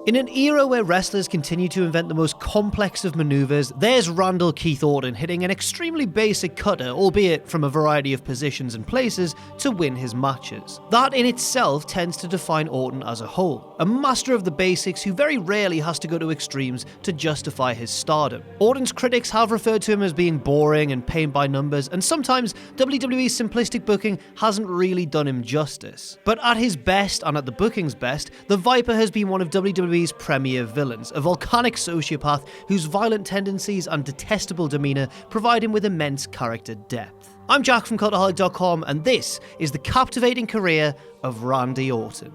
In an era where wrestlers continue to invent the most complex of maneuvers, there's Randall Keith Orton hitting an extremely basic cutter, albeit from a variety of positions and places, to win his matches. That in itself tends to define Orton as a whole, a master of the basics who very rarely has to go to extremes to justify his stardom. Orton's critics have referred to him as being boring and paint by numbers, and sometimes WWE's simplistic booking hasn't really done him justice. But at his best, and at the booking's best, the Viper has been one of WWE's premier villains, a volcanic sociopath whose violent tendencies and detestable demeanor provide him with immense character depth. I'm Jack from Cultaholic.com, and this is the captivating career of Randy Orton.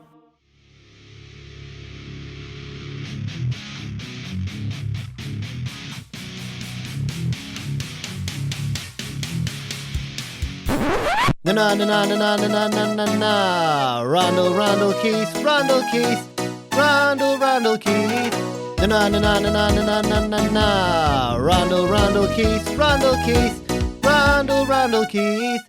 Na na na na na na na na na na. Randall Keith, Randall Keith. Randall Keith. Na na na na na na na na na. Randall Keith, Randall Keith. Randall Keith.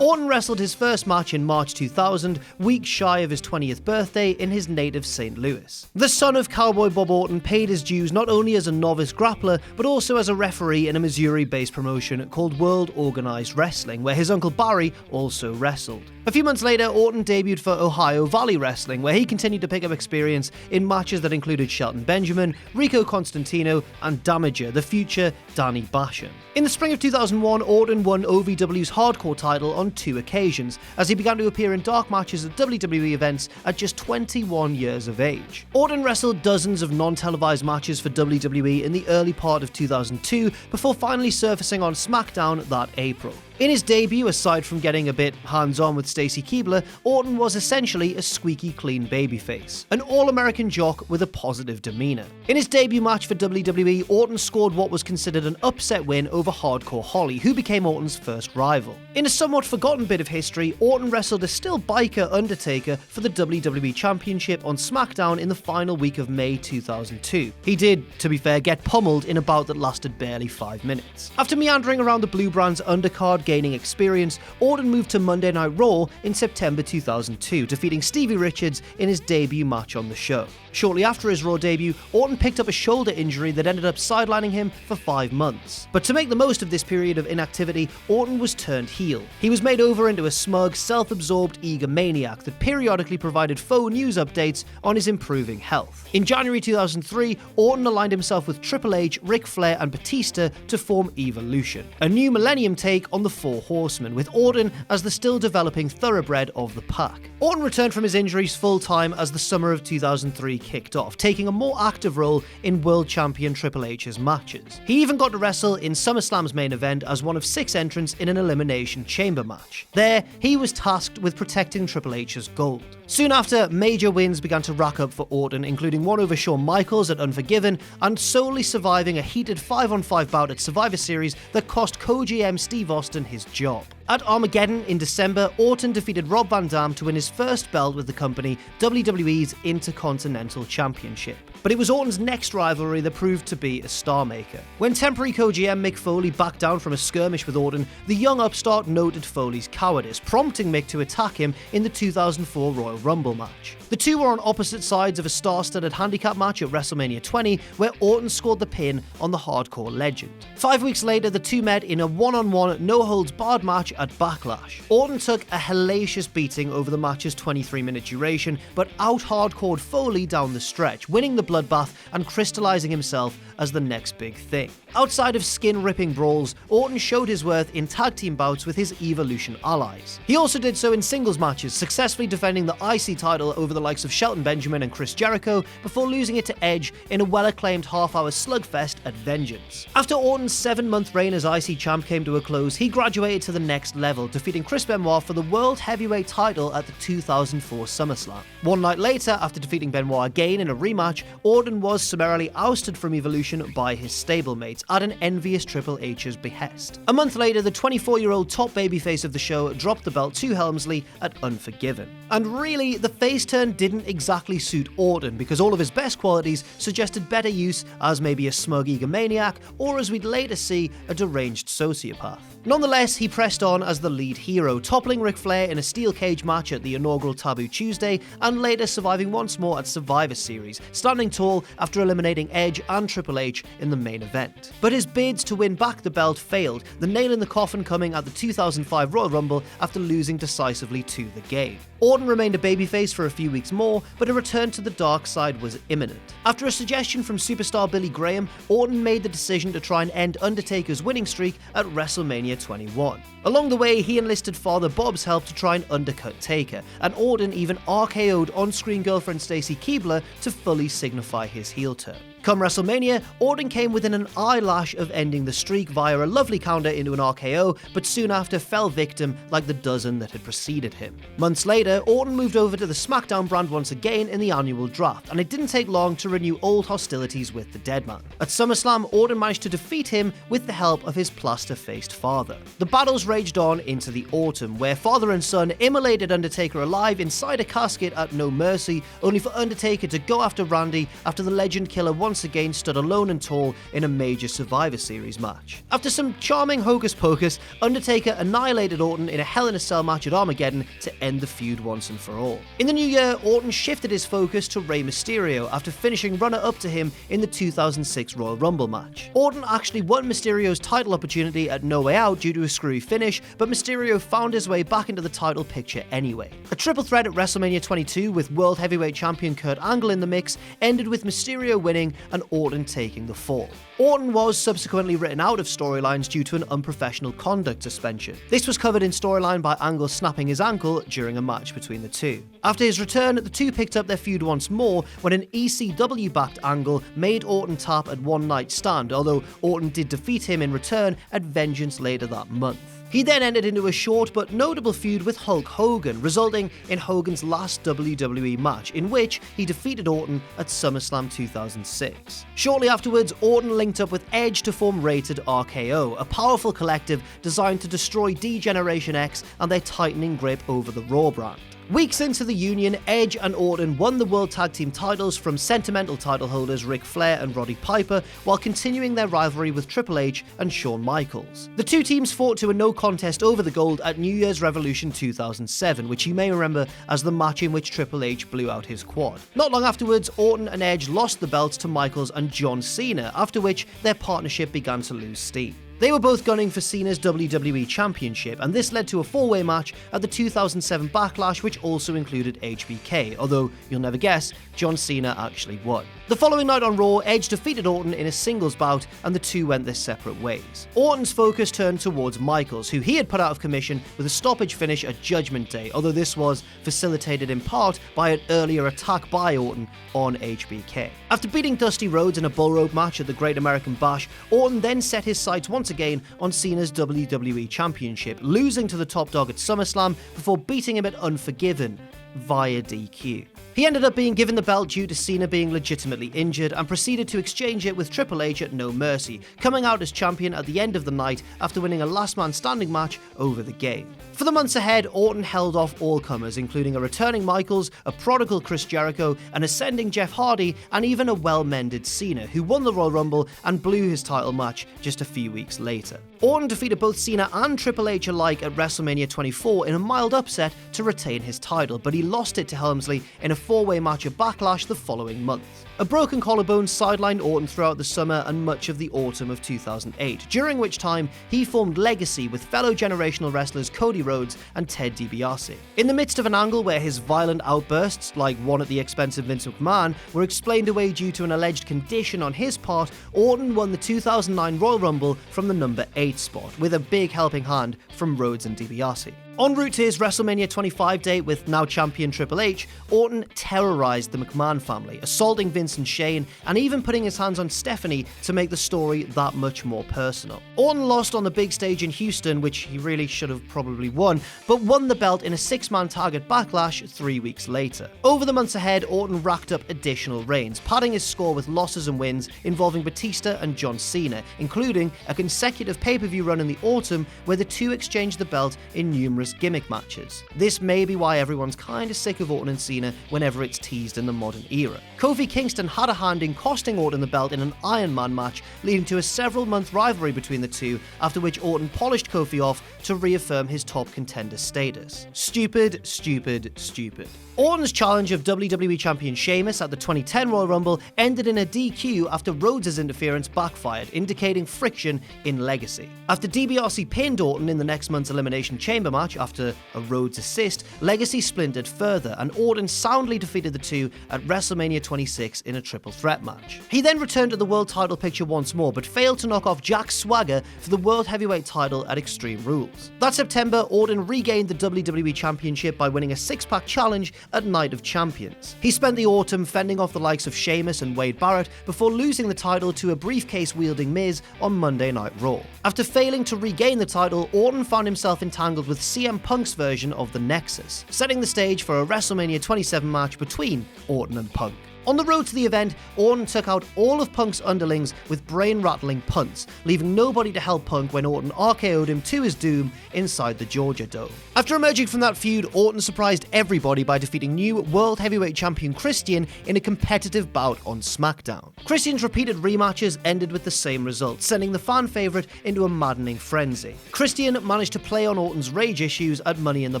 Orton wrestled his first match in March 2000, weeks shy of his 20th birthday in his native St. Louis. The son of Cowboy Bob Orton paid his dues not only as a novice grappler, but also as a referee in a Missouri-based promotion called World Organized Wrestling, where his uncle Barry also wrestled. A few months later, Orton debuted for Ohio Valley Wrestling, where he continued to pick up experience in matches that included Shelton Benjamin, Rico Constantino, and Damager, the future Danny Basham. In the spring of 2001, Orton won OVW's Hardcore title on 2 occasions, as he began to appear in dark matches at WWE events at just 21 years of age. Orton wrestled dozens of non-televised matches for WWE in the early part of 2002, before finally surfacing on SmackDown that April. In his debut, aside from getting a bit hands-on with Stacy Keibler, Orton was essentially a squeaky clean babyface, an all-American jock with a positive demeanor. In his debut match for WWE, Orton scored what was considered an upset win over Hardcore Holly, who became Orton's first rival. In a somewhat forgotten bit of history, Orton wrestled a still biker Undertaker for the WWE Championship on SmackDown in the final week of May 2002. He did, to be fair, get pummeled in a bout that lasted barely 5 minutes. After meandering around the Blue Brand's undercard, gaining experience, Orton moved to Monday Night Raw in September 2002, defeating Stevie Richards in his debut match on the show. Shortly after his Raw debut, Orton picked up a shoulder injury that ended up sidelining him for 5 months. But to make the most of this period of inactivity, Orton was turned heel. He was made over into a smug, self-absorbed egomaniac that periodically provided faux news updates on his improving health. In January 2003, Orton aligned himself with Triple H, Ric Flair, and Batista to form Evolution, a new millennium take on the Four Horsemen, with Orton as the still developing thoroughbred of the pack. Orton returned from his injuries full-time as the summer of 2003 kicked off, taking a more active role in World Champion Triple H's matches. He even got to wrestle in SummerSlam's main event as one of 6 entrants in an Elimination Chamber match. There, he was tasked with protecting Triple H's gold. Soon after, major wins began to rack up for Orton, including one over Shawn Michaels at Unforgiven, and solely surviving a heated 5-on-5 bout at Survivor Series that cost co-GM Steve Austin his job. At Armageddon in December, Orton defeated Rob Van Dam to win his first belt with the company, WWE's Intercontinental Championship. But it was Orton's next rivalry that proved to be a star maker. When temporary co-GM Mick Foley backed down from a skirmish with Orton, the young upstart noted Foley's cowardice, prompting Mick to attack him in the 2004 Royal Rumble match. The two were on opposite sides of a star-studded handicap match at WrestleMania 20, where Orton scored the pin on the Hardcore legend. 5 weeks later, the two met in a one-on-one, no-holds-barred match at Backlash. Orton took a hellacious beating over the match's 23-minute duration, but out-hardcored Foley down the stretch, winning the bloodbath and crystallizing himself as the next big thing. Outside of skin-ripping brawls, Orton showed his worth in tag team bouts with his Evolution allies. He also did so in singles matches, successfully defending the IC title over the likes of Shelton Benjamin and Chris Jericho, before losing it to Edge in a well-acclaimed half-hour slugfest at Vengeance. After Orton's 7-month reign as IC champ came to a close, he graduated to the next level, defeating Chris Benoit for the World Heavyweight title at the 2004 SummerSlam. One night later, after defeating Benoit again in a rematch, Orton was summarily ousted from Evolution by his stablemates at an envious Triple H's behest. A month later, the 24-year-old top babyface of the show dropped the belt to Helmsley at Unforgiven. And really, the face turn didn't exactly suit Orton, because all of his best qualities suggested better use as maybe a smug egomaniac, or as we'd later see, a deranged sociopath. Nonetheless, he pressed on on as the lead hero, toppling Ric Flair in a steel cage match at the inaugural Taboo Tuesday, and later surviving once more at Survivor Series, standing tall after eliminating Edge and Triple H in the main event. But his bids to win back the belt failed, the nail in the coffin coming at the 2005 Royal Rumble after losing decisively to the Game. Orton remained a babyface for a few weeks more, but a return to the dark side was imminent. After a suggestion from superstar Billy Graham, Orton made the decision to try and end Undertaker's winning streak at WrestleMania 21. Along the way, he enlisted Father Bob's help to try and undercut Taker, and Orton even RKO'd on-screen girlfriend Stacy Keibler to fully signify his heel turn. Come WrestleMania, Orton came within an eyelash of ending the streak via a lovely counter into an RKO, but soon after fell victim like the dozen that had preceded him. Months later, Orton moved over to the SmackDown brand once again in the annual draft, and it didn't take long to renew old hostilities with the Deadman. At SummerSlam, Orton managed to defeat him with the help of his plaster-faced father. The battles raged on into the autumn, where father and son immolated Undertaker alive inside a casket at No Mercy, only for Undertaker to go after Randy after the Legend Killer once again stood alone and tall in a major Survivor Series match. After some charming hocus pocus, Undertaker annihilated Orton in a Hell in a Cell match at Armageddon to end the feud once and for all. In the new year, Orton shifted his focus to Rey Mysterio after finishing runner-up to him in the 2006 Royal Rumble match. Orton actually won Mysterio's title opportunity at No Way Out due to a screwy finish, but Mysterio found his way back into the title picture anyway. A triple threat at WrestleMania 22 with World Heavyweight Champion Kurt Angle in the mix ended with Mysterio winning and Orton taking the fall. Orton was subsequently written out of storylines due to an unprofessional conduct suspension. This was covered in storyline by Angle snapping his ankle during a match between the two. After his return, the two picked up their feud once more when an ECW-backed Angle made Orton tap at One Night Stand, although Orton did defeat him in return at Vengeance later that month. He then entered into a short but notable feud with Hulk Hogan, resulting in Hogan's last WWE match, in which he defeated Orton at SummerSlam 2006. Shortly afterwards, Orton linked up with Edge to form Rated RKO, a powerful collective designed to destroy D-Generation X and their tightening grip over the Raw brand. Weeks into the union, Edge and Orton won the World Tag Team titles from sentimental title holders Ric Flair and Roddy Piper, while continuing their rivalry with Triple H and Shawn Michaels. The two teams fought to a no contest over the gold at New Year's Revolution 2007, which you may remember as the match in which Triple H blew out his quad. Not long afterwards, Orton and Edge lost the belts to Michaels and John Cena, after which their partnership began to lose steam. They were both gunning for Cena's WWE Championship, and this led to a four-way match at the 2007 Backlash, which also included HBK, although you'll never guess, John Cena actually won. The following night on Raw, Edge defeated Orton in a singles bout, and the two went their separate ways. Orton's focus turned towards Michaels, who he had put out of commission with a stoppage finish at Judgment Day, although this was facilitated in part by an earlier attack by Orton on HBK. After beating Dusty Rhodes in a bull rope match at the Great American Bash, Orton then set his sights once again on Cena's WWE Championship, losing to the top dog at SummerSlam before beating him at Unforgiven via DQ. He ended up being given the belt due to Cena being legitimately injured and proceeded to exchange it with Triple H at No Mercy, coming out as champion at the end of the night after winning a last man standing match over the Game. For the months ahead, Orton held off all comers, including a returning Michaels, a prodigal Chris Jericho, an ascending Jeff Hardy, and even a well-mended Cena, who won the Royal Rumble and blew his title match just a few weeks later. Orton defeated both Cena and Triple H alike at WrestleMania 24 in a mild upset to retain his title, but he lost it to Helmsley in a four-way match at Backlash the following month. A broken collarbone sidelined Orton throughout the summer and much of the autumn of 2008, during which time he formed Legacy with fellow generational wrestlers Cody Rhodes and Ted DiBiase. In the midst of an angle where his violent outbursts, like one at the expense of Vince McMahon, were explained away due to an alleged condition on his part, Orton won the 2009 Royal Rumble from the number 8 spot, with a big helping hand from Rhodes and DiBiase. En route to his WrestleMania 25 date with now champion Triple H, Orton terrorized the McMahon family, assaulting Vince and Shane, and even putting his hands on Stephanie to make the story that much more personal. Orton lost on the big stage in Houston, which he really should have probably won, but won the belt in a 6-man tag at Backlash 3 weeks later. Over the months ahead, Orton racked up additional reigns, padding his score with losses and wins involving Batista and John Cena, including a consecutive pay-per-view run in the autumn where the two exchanged the belt in numerous ambiguous gimmick matches. This may be why everyone's kinda sick of Orton and Cena whenever it's teased in the modern era. Kofi Kingston had a hand in costing Orton the belt in an Iron Man match, leading to a several-month rivalry between the two, after which Orton polished Kofi off to reaffirm his top contender status. Stupid, stupid, stupid. Orton's challenge of WWE Champion Sheamus at the 2010 Royal Rumble ended in a DQ after Rhodes' interference backfired, indicating friction in legacy. After DiBiase pinned Orton in the next month's Elimination Chamber match after a Rhodes assist, legacy splintered further, and Orton soundly defeated the two at WrestleMania 26 in a triple threat match. He then returned to the world title picture once more, but failed to knock off Jack Swagger for the World Heavyweight title at Extreme Rules. That September, Orton regained the WWE Championship by winning a six-pack challenge at Night of Champions. He spent the autumn fending off the likes of Sheamus and Wade Barrett before losing the title to a briefcase-wielding Miz on Monday Night Raw. After failing to regain the title, Orton found himself entangled with CM Punk's version of the Nexus, setting the stage for a WrestleMania 27 match between Orton and Punk. On the road to the event, Orton took out all of Punk's underlings with brain-rattling punts, leaving nobody to help Punk when Orton RKO'd him to his doom inside the Georgia Dome. After emerging from that feud, Orton surprised everybody by defeating new World Heavyweight Champion Christian in a competitive bout on SmackDown. Christian's repeated rematches ended with the same result, sending the fan favourite into a maddening frenzy. Christian managed to play on Orton's rage issues at Money in the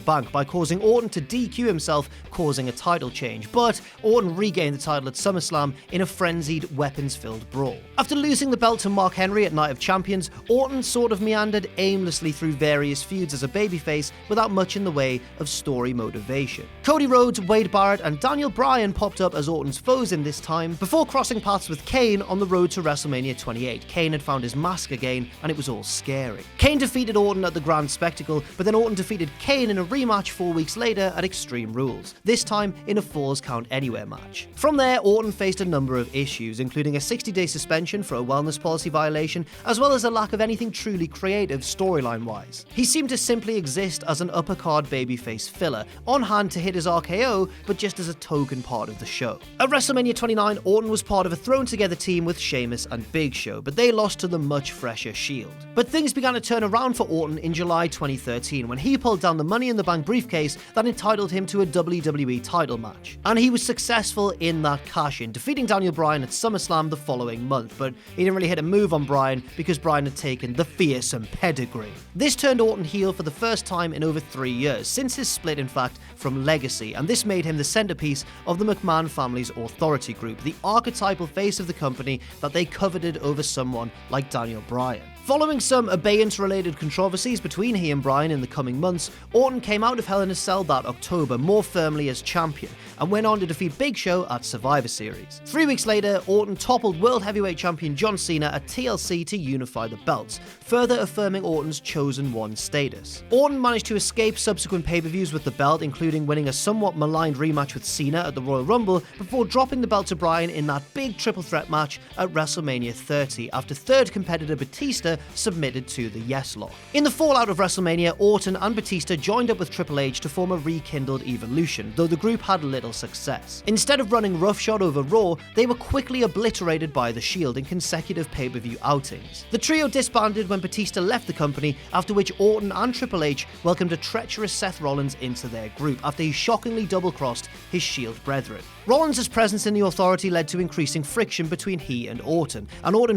Bank by causing Orton to DQ himself, causing a title change, but Orton regained the title at SummerSlam in a frenzied, weapons-filled brawl. After losing the belt to Mark Henry at Night of Champions, Orton sort of meandered aimlessly through various feuds as a babyface without much in the way of story motivation. Cody Rhodes, Wade Barrett, and Daniel Bryan popped up as Orton's foes in this time, before crossing paths with Kane on the road to WrestleMania 28. Kane had found his mask again, and it was all scary. Kane defeated Orton at the Grand Spectacle, but then Orton defeated Kane in a rematch 4 weeks later at Extreme Rules, this time in a Falls Count Anywhere match. From there, Orton faced a number of issues, including a 60-day suspension for a wellness policy violation, as well as a lack of anything truly creative storyline-wise. He seemed to simply exist as an upper-card babyface filler, on hand to hit his RKO, but just as a token part of the show. At WrestleMania 29, Orton was part of a thrown-together team with Sheamus and Big Show, but they lost to the much fresher Shield. But things began to turn around for Orton in July 2013, when he pulled down the Money in the Bank briefcase that entitled him to a WWE title match. And he was successful in that cash-in, defeating Daniel Bryan at SummerSlam the following month, but he didn't really hit a move on Bryan because Bryan had taken the fearsome pedigree. This turned Orton heel for the first time in over 3 years, since his split in fact from Legacy, and this made him the centerpiece of the McMahon family's authority group, the archetypal face of the company that they coveted over someone like Daniel Bryan. Following some abeyance-related controversies between he and Bryan in the coming months, Orton came out of Hell in a Cell that October more firmly as champion, and went on to defeat Big Show at Survivor Series. 3 weeks later, Orton toppled World Heavyweight Champion John Cena at TLC to unify the belts, further affirming Orton's Chosen One status. Orton managed to escape subsequent pay-per-views with the belt, including winning a somewhat maligned rematch with Cena at the Royal Rumble, before dropping the belt to Bryan in that big triple threat match at WrestleMania 30, after third competitor Batista submitted to the Yes Lock. In the fallout of WrestleMania, Orton and Batista joined up with Triple H to form a rekindled Evolution, though the group had little success. Instead of running roughshod over Raw, they were quickly obliterated by the Shield in consecutive pay-per-view outings. The trio disbanded when Batista left the company, after which Orton and Triple H welcomed a treacherous Seth Rollins into their group after he shockingly double-crossed his Shield brethren. Rollins' presence in the Authority led to increasing friction between he and Orton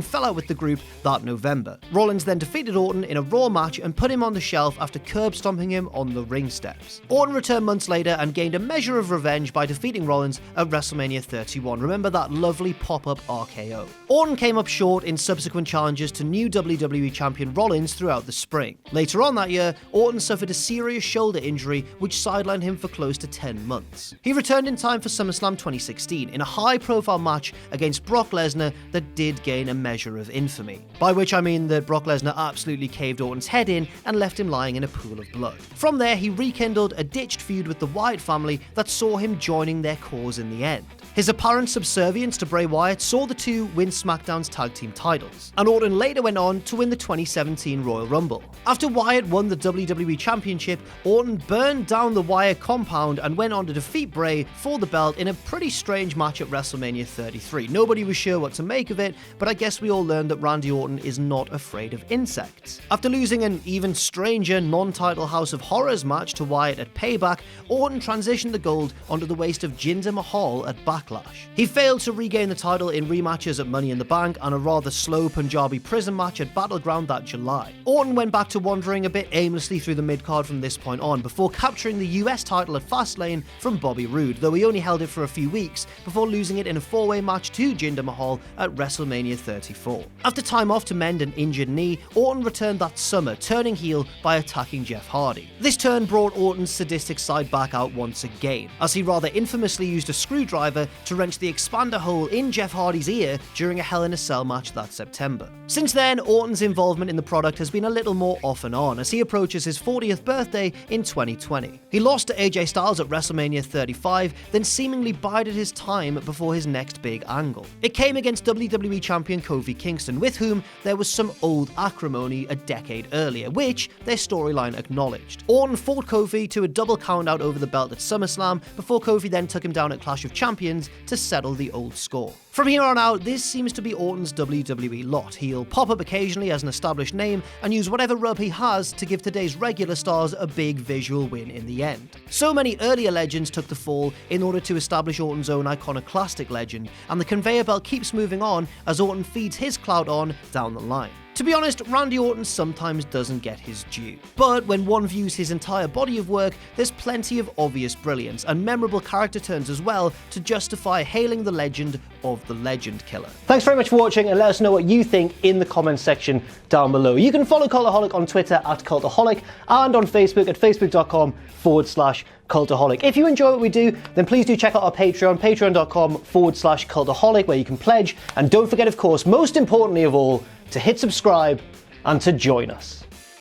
fell out with the group that November. Rollins then defeated Orton in a Raw match and put him on the shelf after curb stomping him on the ring steps. Orton returned months later and gained a measure of revenge by defeating Rollins at WrestleMania 31. Remember that lovely pop-up RKO. Orton came up short in subsequent challenges to new WWE Champion Rollins throughout the spring. Later on that year, Orton suffered a serious shoulder injury which sidelined him for close to 10 months. He returned in time for SummerSlam 2016 in a high-profile match against Brock Lesnar that did gain a measure of infamy. By which I mean that Brock Lesnar absolutely caved Orton's head in and left him lying in a pool of blood. From there, he rekindled a ditched feud with the Wyatt family that saw him joining their cause in the end. His apparent subservience to Bray Wyatt saw the two win SmackDown's tag team titles, and Orton later went on to win the 2017 Royal Rumble. After Wyatt won the WWE Championship, Orton burned down the Wyatt compound and went on to defeat Bray for the belt in a pretty strange match at WrestleMania 33. Nobody was sure what to make of it, but I guess we all learned that Randy Orton is not afraid of insects. After losing an even stranger non-title House of Horrors match to Wyatt at Payback, Orton transitioned the gold onto the waist of Jinder Mahal at Backlash. He failed to regain the title in rematches at Money in the Bank and a rather slow Punjabi prison match at Battleground that July. Orton went back to wandering a bit aimlessly through the mid-card from this point on, before capturing the US title at Fastlane from Bobby Roode, though he only held it for a few weeks before losing it in a four-way match to Jinder Mahal at WrestleMania 34. After time off to mend an injured knee, Orton returned that summer, turning heel by attacking Jeff Hardy. This turn brought Orton's sadistic side back out once again, as he rather infamously used a screwdriver to wrench the expander hole in Jeff Hardy's ear during a Hell in a Cell match that September. Since then, Orton's involvement in the product has been a little more off and on as he approaches his 40th birthday in 2020. He lost to AJ Styles at WrestleMania 35, then seemingly bided his time before his next big angle. It came against WWE champion Kofi Kingston, with whom there was some old acrimony a decade earlier, which their storyline acknowledged. Orton fought Kofi to a double countout over the belt at SummerSlam, before Kofi then took him down at Clash of Champions to settle the old score. From here on out, this seems to be Orton's WWE lot. He'll pop up occasionally as an established name and use whatever rub he has to give today's regular stars a big visual win in the end. So many earlier legends took the fall in order to establish Orton's own iconoclastic legend, and the conveyor belt keeps moving on as Orton feeds his clout on down the line. To be honest, Randy Orton sometimes doesn't get his due. But when one views his entire body of work, there's plenty of obvious brilliance and memorable character turns as well to justify hailing the legend of the Legend Killer. Thanks very much for watching, and let us know what you think in the comments section down below. You can follow Cultaholic on Twitter at Cultaholic and on Facebook at facebook.com/Cultaholic. If you enjoy what we do, then please do check out our Patreon, patreon.com/Cultaholic, where you can pledge. And don't forget, of course, most importantly of all, to hit subscribe and to join us.